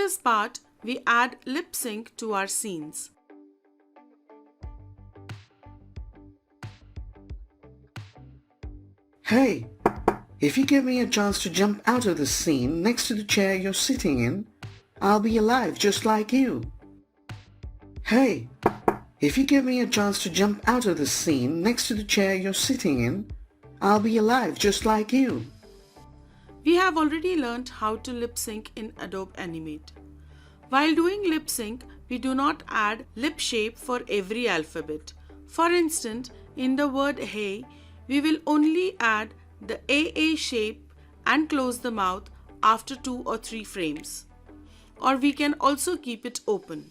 this part, we add lip sync to our scenes. Hey, if you give me a chance to jump out of the scene next to the chair you're sitting in, I'll be alive just like you. Hey, if you give me a chance to jump out of the scene next to the chair you're sitting in, I'll be alive just like you. We have already learned how to lip sync in Adobe Animate. While doing lip sync, we do not add lip shape for every alphabet. For instance, in the word hey, we will only add the AA shape and close the mouth after 2 or 3 frames. Or we can also keep it open.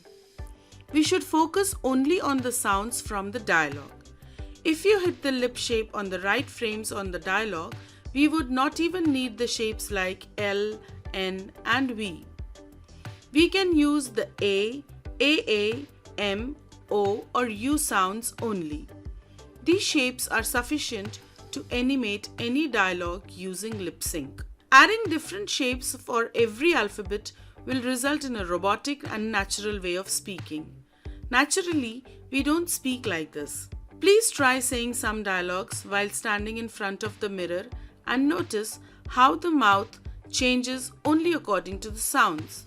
We should focus only on the sounds from the dialogue. If you hit the lip shape on the right frames on the dialogue, we would not even need the shapes like L, N and V. We can use the A, AA, M, O or U sounds only. These shapes are sufficient to animate any dialogue using lip sync. Adding different shapes for every alphabet will result in a robotic and natural way of speaking. Naturally, we don't speak like this. Please try saying some dialogues while standing in front of the mirror and notice how the mouth changes only according to the sounds.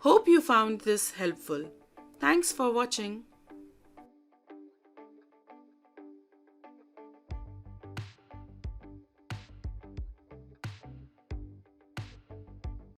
Hope you found this helpful. Thanks for watching.